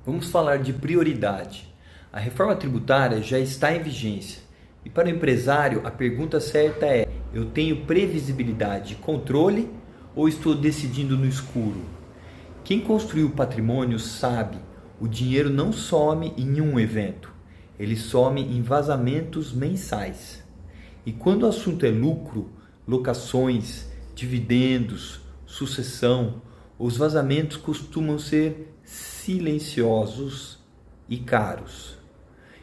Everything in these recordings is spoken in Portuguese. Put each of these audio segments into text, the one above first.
Vamos falar de prioridade. A reforma tributária já está em vigência. E para o empresário, a pergunta certa é: eu tenho previsibilidade e controle ou estou decidindo no escuro? Quem construiu o patrimônio sabe, o dinheiro não some em um evento. Ele some em vazamentos mensais. E quando o assunto é lucro, locações, dividendos, sucessão, os vazamentos costumam ser silenciosos e caros.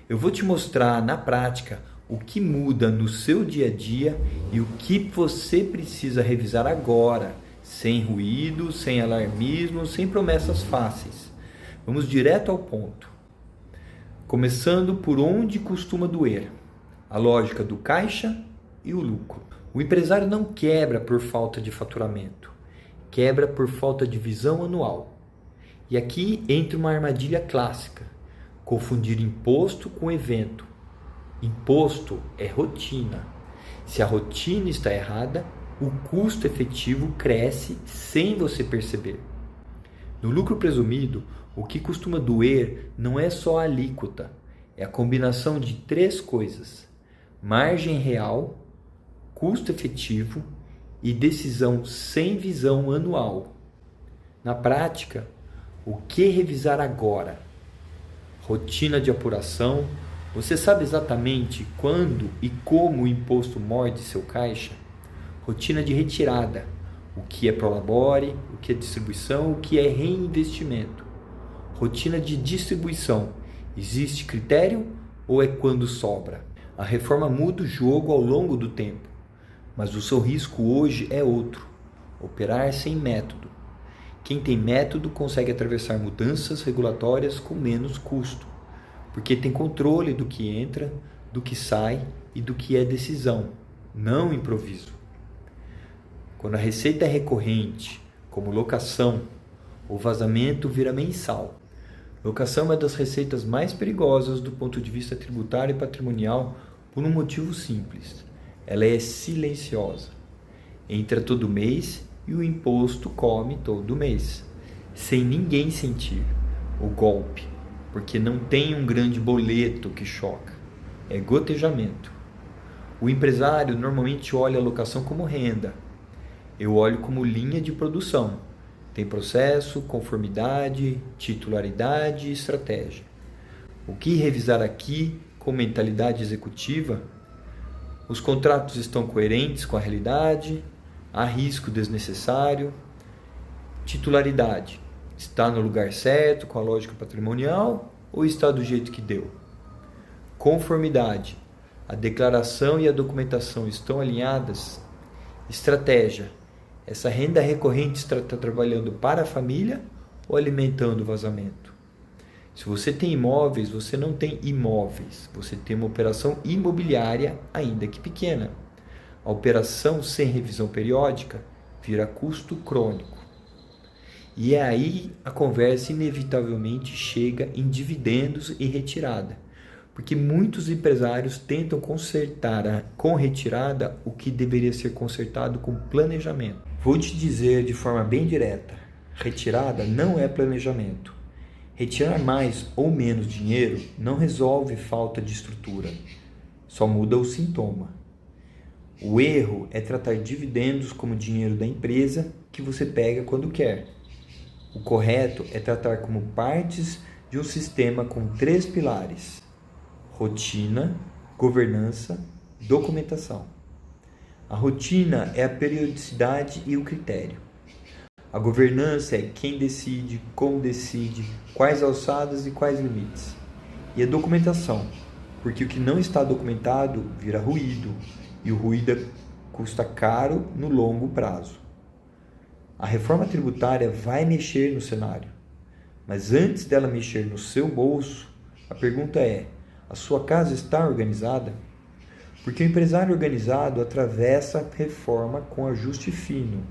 Eu vou te mostrar na prática o que muda no seu dia a dia e o que você precisa revisar agora, sem ruído, sem alarmismo, sem promessas fáceis. Vamos direto ao ponto. Começando por onde costuma doer: a lógica do caixa e o lucro. O empresário não quebra por falta de faturamento, quebra por falta de visão anual. E aqui entra uma armadilha clássica: confundir imposto com evento. Imposto é rotina. Se a rotina está errada, o custo efetivo cresce sem você perceber. No lucro presumido, o que costuma doer não é só a alíquota, é a combinação de três coisas: margem real, custo efetivo e decisão sem visão anual. Na prática, o que revisar agora? Rotina de apuração. Você sabe exatamente quando e como o imposto morde seu caixa? Rotina de retirada. O que é prolabore, o que é distribuição, o que é reinvestimento. Rotina de distribuição. Existe critério ou é quando sobra? A reforma muda o jogo ao longo do tempo, mas o seu risco hoje é outro: operar sem método. Quem tem método consegue atravessar mudanças regulatórias com menos custo, porque tem controle do que entra, do que sai e do que é decisão, não improviso. Quando a receita é recorrente, como locação, o vazamento vira mensal. Locação é uma das receitas mais perigosas do ponto de vista tributário e patrimonial por um motivo simples: ela é silenciosa. Entra todo mês e o imposto come todo mês, sem ninguém sentir o golpe, porque não tem um grande boleto que choca. É gotejamento. O empresário normalmente olha a locação como renda. Eu olho como linha de produção. Tem processo, conformidade, titularidade e estratégia. O que revisar aqui com mentalidade executiva? Os contratos estão coerentes com a realidade? Há risco desnecessário? Titularidade: está no lugar certo com a lógica patrimonial ou está do jeito que deu? Conformidade: a declaração e a documentação estão alinhadas? Estratégia: essa renda recorrente está trabalhando para a família ou alimentando o vazamento? Se você tem imóveis, você não tem imóveis. Você tem uma operação imobiliária, ainda que pequena. A operação sem revisão periódica vira custo crônico. E é aí a conversa inevitavelmente chega em dividendos e retirada, porque muitos empresários tentam consertar com retirada o que deveria ser consertado com planejamento. Vou te dizer de forma bem direta: retirada não é planejamento. Retirar mais ou menos dinheiro não resolve falta de estrutura, só muda o sintoma. O erro é tratar dividendos como dinheiro da empresa que você pega quando quer. O correto é tratar como partes de um sistema com três pilares: rotina, governança, documentação. A rotina é a periodicidade e o critério. A governança é quem decide, como decide, quais alçadas e quais limites. E a documentação, porque o que não está documentado vira ruído, e o ruído custa caro no longo prazo. A reforma tributária vai mexer no cenário, mas antes dela mexer no seu bolso, a pergunta é: a sua casa está organizada? Porque o empresário organizado atravessa a reforma com ajuste fino.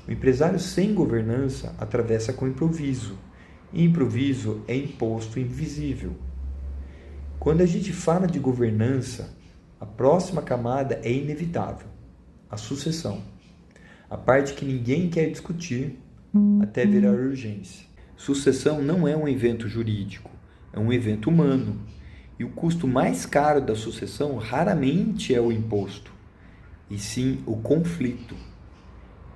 O empresário sem governança atravessa com improviso. E improviso é imposto invisível. Quando a gente fala de governança, a próxima camada é inevitável: a sucessão. A parte que ninguém quer discutir até virar urgência. Sucessão não é um evento jurídico, é um evento humano. E o custo mais caro da sucessão raramente é o imposto, e sim o conflito.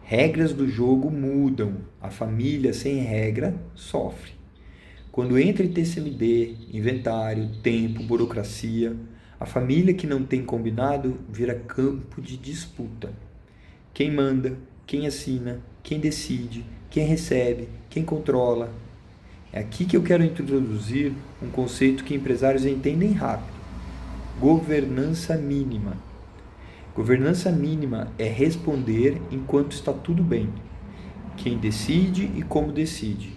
Regras do jogo mudam, a família sem regra sofre. Quando entra em TCMD, inventário, tempo, burocracia, a família que não tem combinado vira campo de disputa. Quem manda, quem assina, quem decide, quem recebe, quem controla. É aqui que eu quero introduzir um conceito que empresários entendem rápido: governança mínima. Governança mínima é responder enquanto está tudo bem. Quem decide e como decide.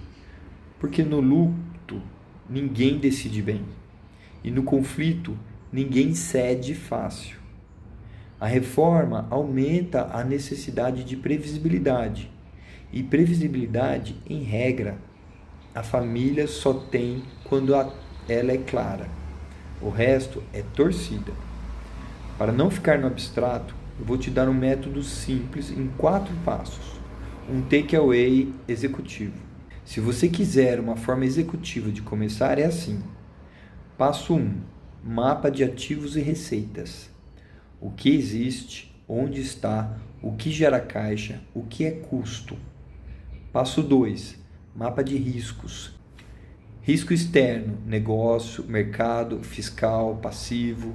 Porque no luto, ninguém decide bem. E no conflito, ninguém cede fácil. A reforma aumenta a necessidade de previsibilidade. E previsibilidade, em regra, a família só tem quando ela é clara. O resto é torcida. Para não ficar no abstrato, eu vou te dar um método simples em 4 passos. Um takeaway executivo. Se você quiser uma forma executiva de começar, é assim. Passo 1. Mapa de ativos e receitas. O que existe, onde está, o que gera caixa, o que é custo. Passo 2. Mapa de riscos. Risco externo, negócio, mercado, fiscal, passivo.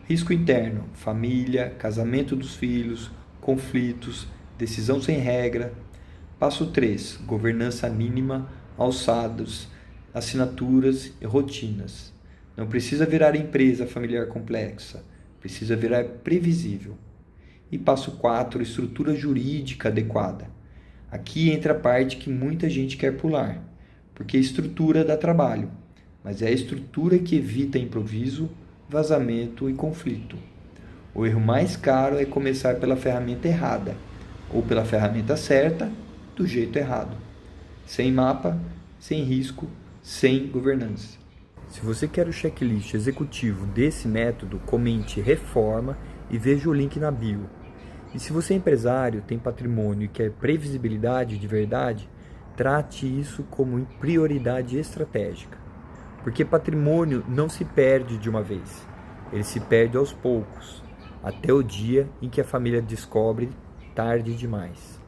Risco interno, família, casamento dos filhos, conflitos, decisão sem regra. Passo 3. Governança mínima, alçados, assinaturas e rotinas. Não precisa virar empresa familiar complexa, precisa virar previsível. E passo 4. Estrutura jurídica adequada. Aqui entra a parte que muita gente quer pular, porque a estrutura dá trabalho, mas é a estrutura que evita improviso, vazamento e conflito. O erro mais caro é começar pela ferramenta errada, ou pela ferramenta certa, do jeito errado. Sem mapa, sem risco, sem governança. Se você quer o checklist executivo desse método, comente reforma e veja o link na bio. E se você é empresário, tem patrimônio e quer previsibilidade de verdade, trate isso como prioridade estratégica. Porque patrimônio não se perde de uma vez, ele se perde aos poucos, até o dia em que a família descobre tarde demais.